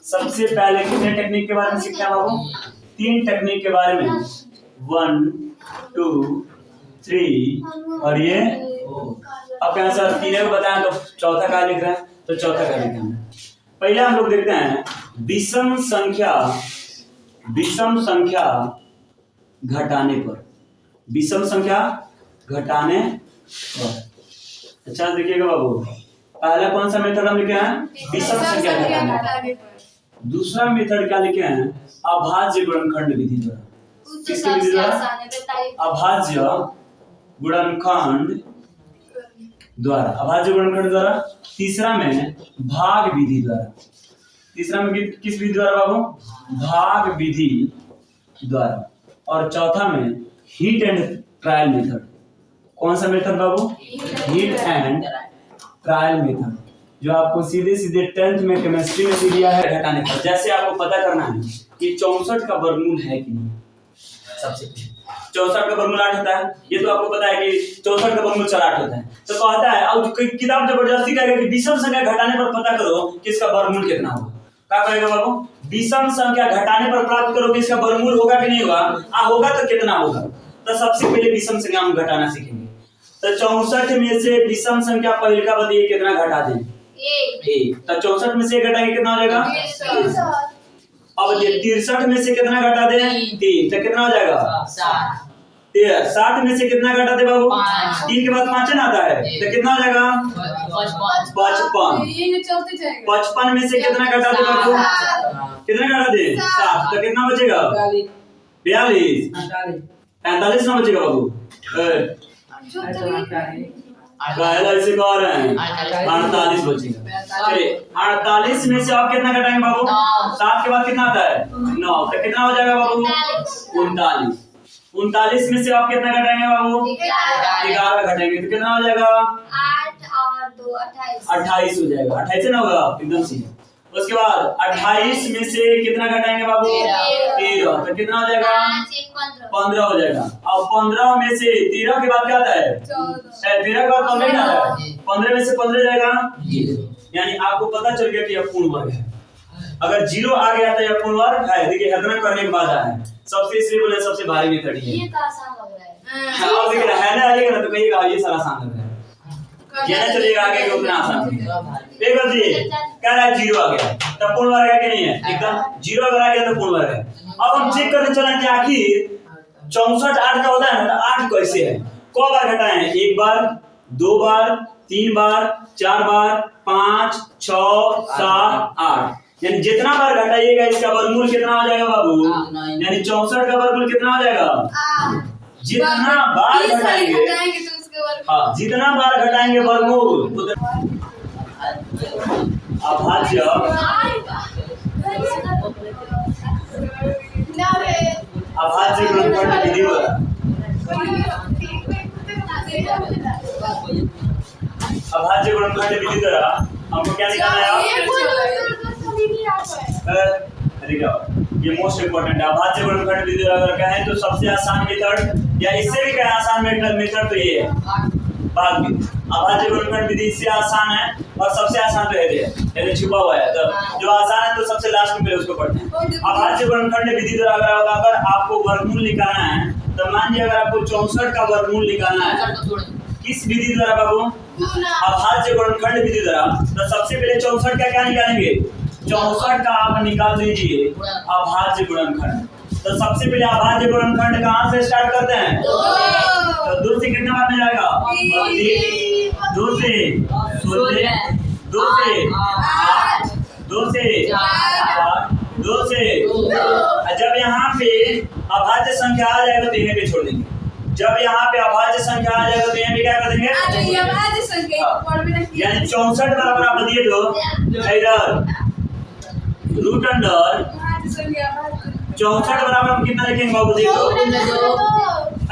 सबसे पहले कितने टेक्निक के बारे में सीखना है बाबू? 3 टेक्निक के बारे में, 1 2 3 और ये। अब यहाँ सर तीनों को बताया तो चौथा क्या लिख रहा है? तो चौथा क्या लिखा है? पहले हम लोग देखते हैं विषम संख्या घटाने पर, विषम संख्या घटाने पर। अच्छा देखिएगा बाबू, पहला कौन सा मेथड हम लिखे हैं? विषम संख्या घटाने पर। दूसरा मेथड क्या लिखे हैं? अभाज्य गुणनखंड विधि द्वारा। किसकी विधि द्वारा? अभाज्य गुणनखंड द्वारा, अभाज्य गुणनखंड द्वारा। तीसरा में भाग विधि द्वारा। तीसरा में किस विधि द्वारा बाबू? भाग विधि द्वारा। और चौथा में हीट एंड ट्रायल मेथड। कौन सा method Babu? Heat and trial method, जो आपको सीधे 10th में केमिस्ट्री में दिया है घटाने पर। जैसे आपको पता करना है कि 64 का वर्गमूल है कि नहीं। सबसे 64 का वर्गमूल 8 होता है, ये तो आपको पता है कि 64 का वर्गमूल 8 होता है। तो कहता है, और किताब जबरदस्ती कहेगा कि विषम संख्या घटाने पर पता करो कि इसका वर्गमूल कितना होगा। क्या कहेगा बाबू? विषम संख्या घटाने पर प्राप्त करो कि इसका वर्गमूल होगा कि नहीं होगा। होगा तो कितना होगा। तो सबसे पहले विषम संख्या हम घटाना सीखेंगे। तो 64 में से विषम संख्या पहले का बताइए कितना घटा दें? 1। तो 64 में से घटाएंगे कितना हो जाएगा? 63। अब ये 63 में से कितना घटा दें? 3। तो कितना हो जाएगा? 60। 60 में से कितना घटा दे बाबू? 3 के बाद 5 आता है, तो कितना हो जाएगा? 55। 55 में से कितना घटा दे बाबू? कितना घटा दे? 7। तो कितना बचेगा? 42। 45 ना बचेगा बाबू? ऐसे कह रहे हैं 48 बचेगा। चलिए 48 में से आप कितना घटाएंगे बाबू? 7 के बाद कितना आता है? 9। तो कितना हो जाएगा बाबू? 39। 39 में से आप कितना घटाएंगे बाबू? 11 घटाएंगे तो कितना हो जाएगा? 8 और 2 28 28 हो जाएगा। 28 ना होगा एकदम सही। उसके बाद 28 में से कितना घटाएंगे बाबू? 13। तो कितना हो जाएगा? 15 हो जाएगा। अब 15 में से 13 के बाद क्या आता है? 13 के बाद 15 आता है। 15 में से 15 जाएगा 0। यानी आपको पता चल गया कि यह पूर्ण वर्ग है। अगर 0 आ गया तो यह पूर्ण वर्ग है। देखिए इतना करने के बाद आया है। सबसे इसलिए बोले सबसे भारी मेथड है। ये तो आसान लग रहा है। अब देखिए है ना, आइएगा ना तो कहिएगा ये सारा आसान लग रहा है। ये ना चलिएगा आगे कि उतना आसान नहीं है। एक बात ये कह रहा है 0 आ गया तब पूर्ण वर्ग है कि नहीं है? एकदम 0 अगर आ गया तो पूर्ण वर्ग है। अब हम चेक करने चले कि आखिर 64 8 का होता है ना, तो 8 कैसे है? कौ बार घटाए हैं? 1 बार, 2 बार, 3 बार, 4 बार, 5 6 7 8। यानी जितना बार घटाइएगा इसका वर्गमूल कितना हो जाएगा बाबू? यानी 64 का वर्गमूल कितना हो जाएगा? जितना बार घटाएंगे हाँ, जितना बार घटाएंगे वर्गमूल अभाज्य गुणनखंड विधि द्वारा। अभाज्य गुणनखंड विधि द्वारा हमको क्या निकालना है? ये मोस्ट इम्पोर्टेंट है। अभाज्य गुणनखंड विधि द्वारा अगर कहें तो सबसे आसान मेथड या इससे भी कहें आसान मेथड तो ये है भाग विधि। अभाज्य गुणनखंड विधि इससे आसान है और सबसे आसान तो है, छुपा हुआ है। तो जो आसान है तो सबसे लास्ट में पहले उसको पढ़ते हैं। अभाज्य गुणनखंड विधि द्वारा अगर आपको वर्गमूल निकालना है तो मान लीजिए अगर आपको 64 का वर्गमूल निकालना है किस विधि द्वारा बाबू? अभाज्य गुणनखंड विधि द्वारा। तो सबसे पहले 64 का क्या निकालेंगे? 64 का आप निकाल दीजिए अभाज्य गुणनखंड। तो सबसे पहले अभाज्य गुणनखंड कहाँ से स्टार्ट करते हैं? 2। तो 2 से कितना बार में जाएगा? 2 से 16, 2 से 8, 2 से 4, 2 से 2। जब यहाँ पे अभाज्य संख्या आ जाएगा तो यहाँ पे छोड़ देंगे। जब यहाँ पे अभाज्य संख्या आ जाएगा तो यहाँ पे क्या कर देंगे? यानी 64 बराबर आप दिए तो इधर रूट अंडर 64 बराबर हम कितना लिखेंगे बाबू? देखो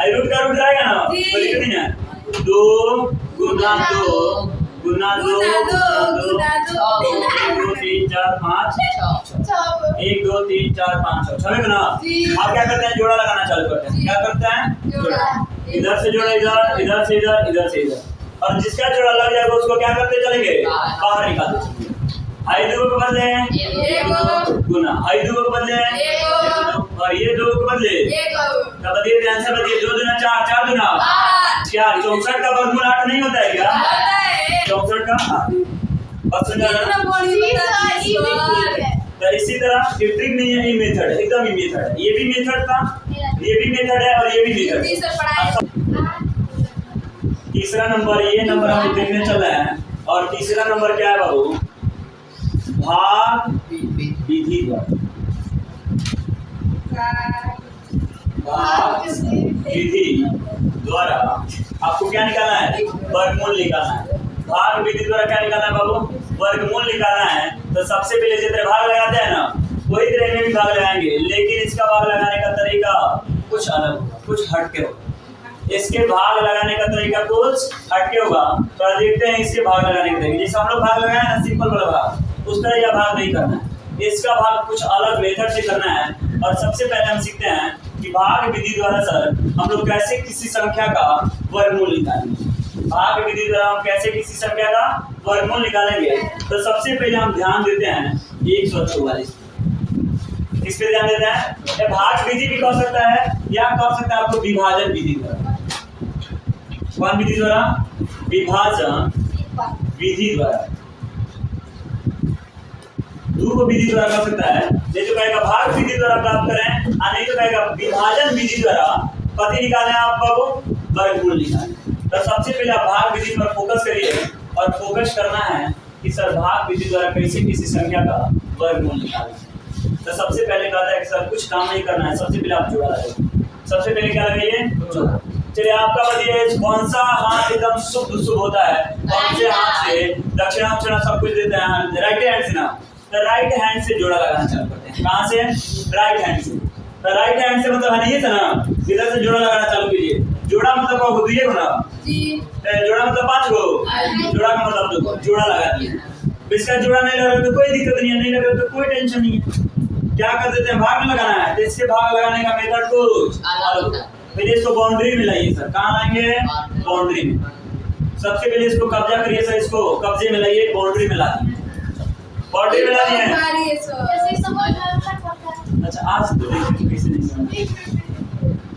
रूट का रूट रहेगा ना, तो लिख देना 2 गुना 2 गुना 2 गुना 2 1 2 3 4 5 6 1 2 3 4 5 6 छह ना। आप क्या करते हैं? जोड़ा लगाना चालू करते हैं। क्या करते हैं? जोड़ा। इधर से जोड़ा इधर, इधर से इधर, इधर से इधर, और जिसका जोड़ा लग जाएगा उसको क्या करते चलेंगे? बाहर निकालते चलेंगे। 2 को बदले गुना। आई दो को बदले और ये दो को बदले तब बदलिए आंसर बदलिए। 2 दूना 4, 4 दूना 4। 64 का वर्गमूल 8 नहीं होता है क्या? 64 का 8। और सुन तो इसी तरह ट्रिक नहीं है, ये मेथड है, एकदम ही मेथड है। ये भी मेथड था, ये भी मेथड है और ये भी मेथड है। तीसरा नंबर, ये नंबर हम देखने चल रहे हैं। और तीसरा नंबर क्या है बाबू? भाग विधि द्वारा। भाग विधि द्वारा आपको क्या निकालना है? वर्गमूल निकालना है। भाग विधि द्वारा क्या निकालना है बाबू? वर्गमूल निकालना है। तो सबसे पहले जितने भाग लगाते हैं ना, वही तरह में भी भाग लगाएंगे, लेकिन इसका भाग लगाने का तरीका कुछ अलग होगा, कुछ हटके होगा। इसके भाग लगाने का तरीका कुछ हटके होगा। तो देखते हैं इसके भाग लगाने का तरीका। जैसे हम लोग भाग लगाए ना सिंपल वाला भाग, उस तरह यह भाग नहीं करना है। इसका भाग कुछ अलग मेथड से करना है। और सबसे पहले हम सीखते हैं कि भाग विधि द्वारा सर हम लोग कैसे किसी संख्या का वर्गमूल निकालेंगे। भाग विधि द्वारा हम कैसे किसी संख्या का वर्गमूल निकालेंगे। तो सबसे पहले हम ध्यान देते हैं 144। किस पे ध्यान देते हैं? ये भाग विधि भी कह सकता है या कह सकता है आपको विभाजन विधि द्वारा। कौन विधि द्वारा? विभाजन विधि द्वारा। दो विधि द्वारा कर सकता है। नहीं तो कहेगा भाग विधि द्वारा प्राप्त करें, और नहीं तो कहेगा विभाजन विधि द्वारा कथी निकालें आप बाबू? वर्गमूल निकालें। तो सबसे पहले आप भाग विधि पर फोकस करिए और फोकस करना है कि सर भाग विधि द्वारा कैसे किसी संख्या का वर्गमूल निकालें। तो सबसे पहले कहता है कि सर कुछ काम नहीं करना है, सबसे पहले आप जोड़ा लगाइए। सबसे पहले क्या लगाइए? जोड़ा। चलिए आपका बताइए कौन सा हाथ एकदम शुभ होता है? कौन से हाथ से दक्षिणाक्षण सब कुछ देते हैं? राइट हैंड से ना। तो राइट हैंड से जोड़ा लगाना चालू करते हैं। कहाँ से? राइट हैंड से। तो राइट हैंड से मतलब है नहीं था ना, इधर से जोड़ा लगाना चालू कीजिए। जोड़ा मतलब क्या होती है ना? जोड़ा मतलब 5 गो। जोड़ा का मतलब 2 गो। जोड़ा लगा दिए। इसका जोड़ा नहीं लगा तो कोई दिक्कत नहीं है, नहीं लगा तो कोई टेंशन नहीं है। क्या कर देते हैं? भाग में लगाना है। तो इसके भाग लगाने का मेथड कुछ अलग है। पहले इसको बाउंड्री में लाइए सर। कहाँ लाएंगे? बाउंड्री में। सबसे पहले इसको कब्जा करिए सर, इसको कब्जे में लाइए, बाउंड्री में ला दिए। बाउंड्री में ला दिए। अच्छा आज तो देखिए कैसे नहीं।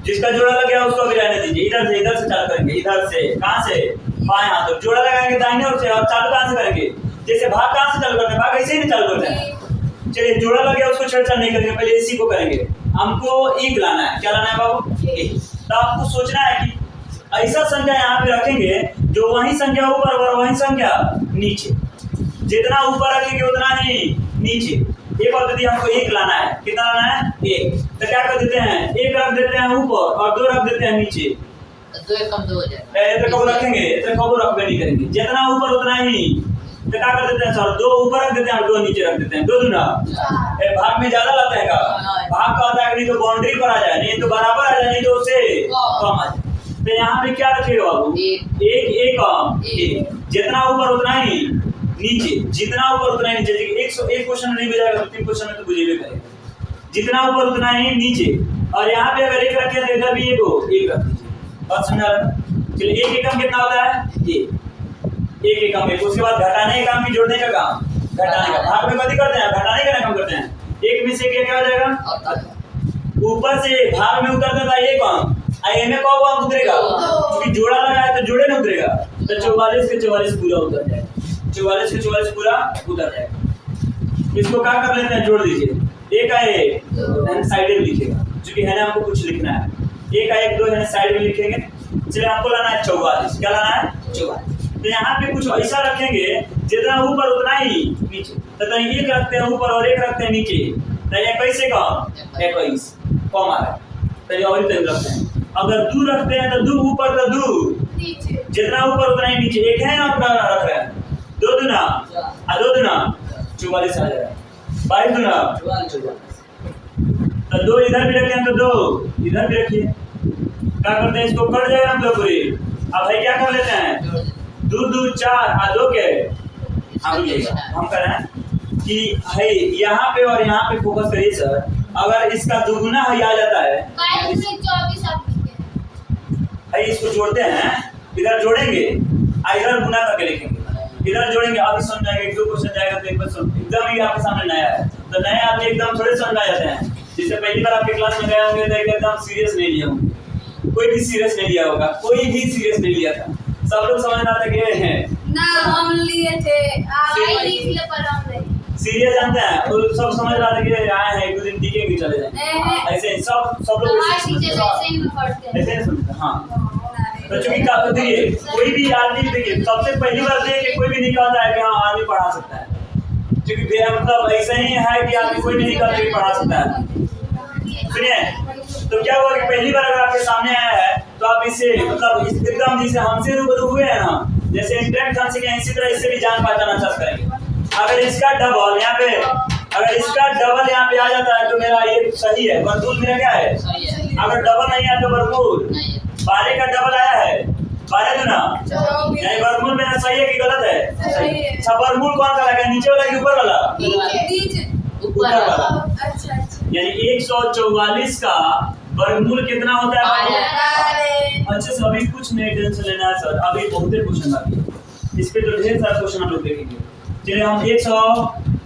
जिसका जोड़ा लग गया उसको भी रहने दीजिए। इधर से चालू करेंगे। इधर से कहाँ से? बाएं हाथ। तो जोड़ा लगाएंगे दाहिने ओर से। और चालू कहाँ से करेंगे? जैसे भाग कहाँ से चालू करते हैं? भाग ऐसे ही नहीं चालू करते हैं। चलिए जोड़ा लग गया उसको छेड़छाड़ नहीं करेंगे, पहले इसी को करेंगे। हमको एक लाना है। क्या लाना है बाबू? एक। तो आपको सोचना है कि ऐसा संख्या यहाँ पे रखेंगे जो वही संख्या ऊपर और वही संख्या नीचे। जितना ऊपर रखेंगे उतना ही नीचे। एक बात यदि हमको एक लाना है, कितना लाना है? एक। तो क्या कर देते हैं? एक रख देते हैं ऊपर और 2 रख देते हैं नीचे। 2 एक कम 2 हो जाए। इधर कब रखेंगे? इधर कब रखबे नहीं करेंगे। जितना ऊपर उतना ही। तो क्या कर देते हैं सर? 2 ऊपर रख देते हैं और 2 नीचे रख देते हैं। 2 दूना भाग में ज्यादा लाते हैं का? भाग का आता है नहीं तो बाउंड्री पर आ जाए, नहीं तो बराबर आ जाए, नहीं तो उससे कम आ जाए। तो यहाँ पे क्या रखेगा बाबू? एक कम एक। जितना ऊपर उतना ही नीचे। जितना ऊपर उतना ही नीचे। एक क्वेश्चन नहीं बुझाएगा तो 3 क्वेश्चन में तो बुझेबे करेगा। जितना ऊपर उतना ही नीचे। और यहाँ पे अगर एक रखे तो इधर भी एक रख दीजिए। बात समझ आ रहा है? चलिए एक एकम कितना होता है? एक एकम एक। उसके बाद घटाने का काम भी जोड़ने का काम। घटाने का भाग में कभी करते हैं, घटाने का काम करते हैं। एक में से क्या हो जाएगा? ऊपर से भाग में उतरता था एक अंक, में कौन अंक उतरेगा? क्योंकि जोड़ा लगा है तो जोड़े में उतरेगा। तो 44 के 44 पूरा उतर जाएगा। 44 के 44 पूरा उतर जाएगा। इसको क्या कर लेते हैं? जोड़ दीजिए। एक का एक साइड में लिखिएगा, क्योंकि है ना हमको कुछ लिखना है। एक का एक 2 है साइड में लिखेंगे। चलिए हमको लाना है 44। क्या लाना है? 44। तो यहाँ पे कुछ ऐसा रखेंगे जितना ऊपर उतना ही नीचे। तो एक रखते हैं ऊपर और एक रखते हैं नीचे। तो 21 से कम 21 कम आ रहा है। तो और ही रखते हैं। अगर 2 रखते हैं तो 2 ऊपर तो 2 जितना ऊपर उतना ही नीचे। एक है ना अपना रख रहे हैं। 2 दूना 2 दूना 44 आ जाएगा। 22 दूना 44। तो 2 इधर भी रखे हैं तो 2 इधर भी रखिए। क्या करते हैं? इसको कट जाएगा हम लोग पूरी। अब भाई क्या कर लेते हैं? 2 2 4 2 के हम कर रहे हैं कि है यहाँ पे और यहाँ पे फोकस करिए सर। अगर इसका दुगुना ही आ जाता है इसको जोड़ते हैं। इधर जोड़ेंगे इधर गुना करके लिखेंगे। इधर जोड़ेंगे। अभी समझ जाएंगे। 2 क्वेश्चन जाएगा तो एक बार एकदम ही आपके सामने नया है। तो नया आदमी एकदम थोड़े समझ आ जाते हैं। जैसे पहली बार आपके क्लास में गए होंगे तो एकदम सीरियस नहीं लिया होंगे, कोई भी सीरियस नहीं लिया होगा, कोई भी सीरियस नहीं लिया था, सब लोग समझ रहा था कि ना हम लिए थे सीरियस जानते हैं, तो सब समझ रहा था कि आए हैं एक दो दिन टिकेंगे चले जाएंगे, ऐसे सब लोग ऐसे ही समझते हैं। हाँ तो चूंकि देखिए कोई भी आदमी, देखिए सबसे पहली बार देख के कोई भी नहीं कहता है कि हाँ आदमी पढ़ा सकता है, क्योंकि मतलब ऐसा ही है कि आदमी कोई नहीं कहता कि पढ़ा सकता है। सुनिए, तो क्या हुआ कि पहली बार अगर आपके सामने आया है तो आप इससे मतलब एकदम जैसे हमसे रूबरू हुए हैं ना, जैसे इंटरेक्ट हमसे के इसी तरह इससे भी जान पहचान अच्छा से करेंगे। अगर इसका डबल यहाँ पे, अगर इसका डबल यहाँ पे आ जाता है तो मेरा ये सही है, वर्गमूल मेरा क्या है, अगर डबल नहीं आया तो वर्गमूल 12 का डबल आया है 12 दूना, यानी वर्गमूल मेरा सही है कि गलत है, सही है। अच्छा वर्गमूल कौन सा लगा, नीचे वाला कि ऊपर वाला, ऊपर वाला, यानी 144 का वर्गमूल कितना होता है। अच्छा सर अभी कुछ नहीं टेंशन लेना है सर, अभी बहुत क्वेश्चन बाकी है, इस पे तो ढेर सारे क्वेश्चन हम लोग देखेंगे। चलिए हम 100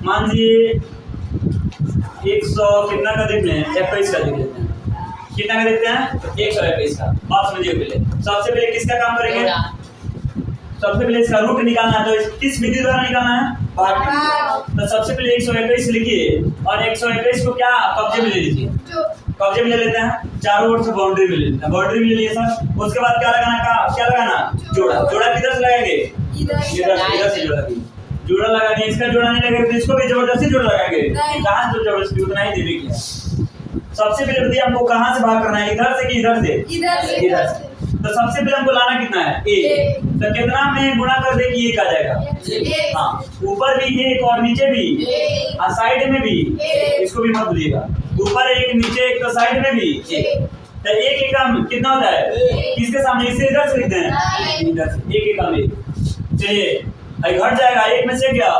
मान लीजिए 100 कितना का देख लें, 21 का देख लेते हैं, कितना का देखते हैं 121 का। बात समझिए, पहले सबसे पहले किसका काम करेंगे, सबसे पहले इसका रूट निकालना है, तो किस विधि द्वारा निकालना है, भाग। तो सबसे पहले 121 लिखिए और 121 को क्या कब्जे में ले लीजिए, कब्जे में ले लेते हैं, चारों ओर से बाउंड्री में ले लेते हैं, बाउंड्री में ले लिए सर। उसके बाद क्या लगाना, क्या लगाना, जोड़ा। जोड़ा किधर से लगाएंगे, इधर से जोड़ा लगाएंगे, इसका जोड़ा नहीं लगेगा तो इसको भी जबरदस्ती जोड़ा लगाएंगे, कहाँ से जबरदस्ती, उतना ही देने की। सबसे पहले बताइए हमको कहाँ से भाग करना है, इधर से कि इधर से, इधर से। तो सबसे पहले हमको लाना कितना है, एक, तो कितना में गुणा कर दे कि 1 आ जाएगा। हाँ ऊपर भी 1 और नीचे भी और साइड में भी, इसको भी मत भूलिएगा, ऊपर 1 नीचे 1 तो साइड में भी 1, तो 1 एकम कितना होता है, किसके सामने, इससे इधर से लिखते हैं, इधर से 1 एकम 1। चलिए घट जाएगा, 1 में से क्या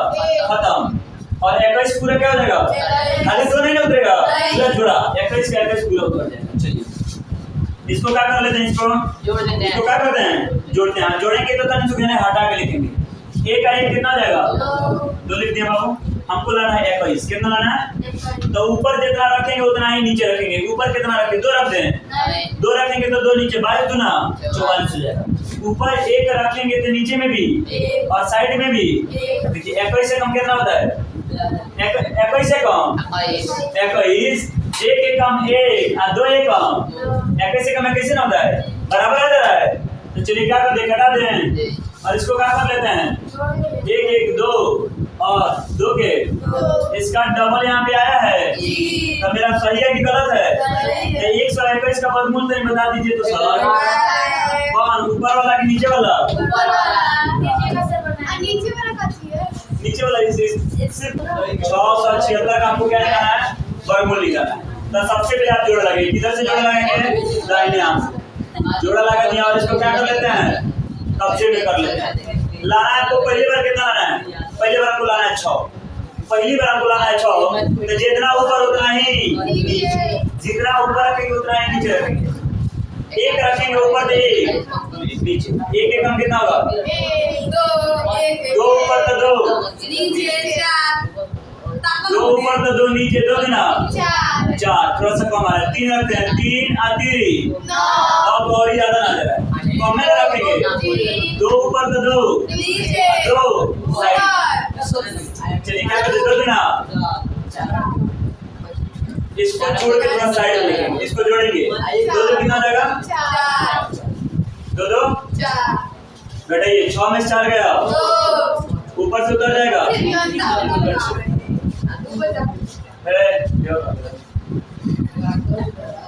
खत्म, और 21 पूरा क्या हो जाएगा, खाली 2 नहीं उतरेगा, पूरा जोड़ा 21 का 21 पूरा उतर जाएगा। चलिए इसको क्या कर लेते हैं, इसको इसको क्या करते हैं, जोड़ते हैं। जोड़ेंगे तो तन सुखेने हटा के लिखेंगे, 1 का 1 कितना हो जाएगा, 2 लिख दिया बाबू। हमको लाना है 21, कितना लाना है, तो ऊपर जितना रखेंगे उतना ही नीचे रखेंगे, ऊपर कितना रखें, 2 रख दें, 2 रखेंगे तो 2 नीचे, 22 दूना 44 हो जाएगा। ऊपर 1 रखेंगे तो नीचे में भी और साइड में भी, देखिए 21 से कम कितना होता है, 21 से कम 21, 1 एकम 1 और 2 एकम 21 से कम 21 ना होता है, बराबर आ जा रहा है। तो चलिए क्या कर दे, घटा दें और इसको क्या कर लेते हैं, 1 1 2 और 2 के, इसका डबल यहाँ पे आया है, तो मेरा सही है कि गलत है, 121 का वर्गमूल तो बता दीजिए तो सवाल कौन, ऊपर वाला कि नीचे वाला, नीचे वाला। सिर्फ 676 का आपको क्या निकालना है, वर्गमूल निकालना है। तो सबसे पहले आप जोड़ लगाइए, किधर से जोड़ लगाएंगे, दाहिने हाथ से जोड़ा लगा दिया और इसको क्या कर लेते हैं, कब्जे में कर लेते हैं। लाना है आपको पहली बार कितना लाना है, पहली बार आपको लाना है 6, पहली बार आपको लाना है 6, तो जितना ऊपर उतना ही नीचे, जितना ऊपर रखेंगे उतना ही नीचे रखेंगे, 1 रखेंगे ऊपर तो 1 नीचे, 1 एकम कितना होगा, 2 ऊपर तो 2 2 ऊपर तो 2 नीचे, 2 दूना 4, थोड़ा सा कम आ रहा है, 3 रखते हैं, 3 और 3 अब और ज्यादा ना जा रहा है, कम में रखेंगे, 2 ऊपर तो 2 2 साइड। चलिए क्या करते, 2 दूना, इसको छोड़ के थोड़ा साइड में लिखेंगे, इसको जोड़ेंगे, 2 2 कितना जाएगा, 2 2 घटाइए, 6 में 4 गया, ऊपर से उतर जाएगा,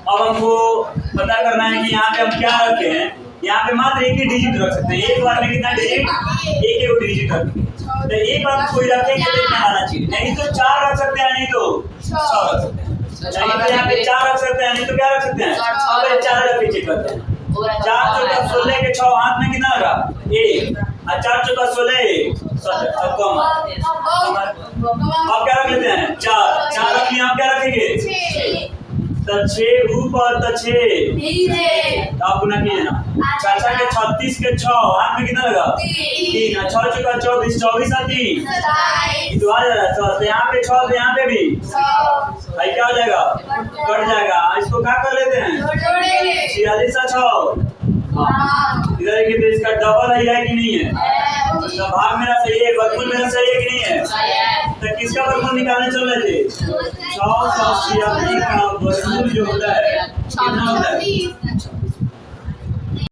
अब हमको पता करना है कि यहाँ पे हम क्या रखे हैं, यहाँ पे मात्र एक ही डिजिट रख सकते हैं, एक बार में कितना डिजिट, एक डिजिट रखेंगे, तो एक बार कोई रखेंगे तो इतना आना चाहिए, नहीं तो 4 रख सकते हैं, नहीं तो 6 रख सकते हैं, नहीं तो यहाँ पे 4 रख सकते हैं, नहीं तो क्या रख सकते हैं, 4 रख के चेक करते हैं, 4 चौका 16 के 6 हाथ में कितना लगा, 1 और 4 चौका 16 17, अब कम, अब क्या रख लेते हैं, 4 रख लिया, आप क्या रखेंगे, तो 6 ऊपर तो 6 आप गुना कीजिए ना, 4 के 36 के 6 हाथ में कितना लगा, 3 और 6 चौका 24 24 और 3 तो आ जा रहा है, तो यहाँ पे 6 तो यहाँ पे भी क्या हो जाएगा, कट जाएगा। इसको क्या कर लेते हैं, जोड़ेंगे। 46 और 6। हाँ इधर देखिए तो इसका डबल है कि नहीं है, तो भाग मेरा सही है, वर्गमूल मेरा सही है कि नहीं है। तो किसका वर्गमूल निकालने चल रहे थे, 6 और 86 का वर्गमूल जो होता है कितना होता है,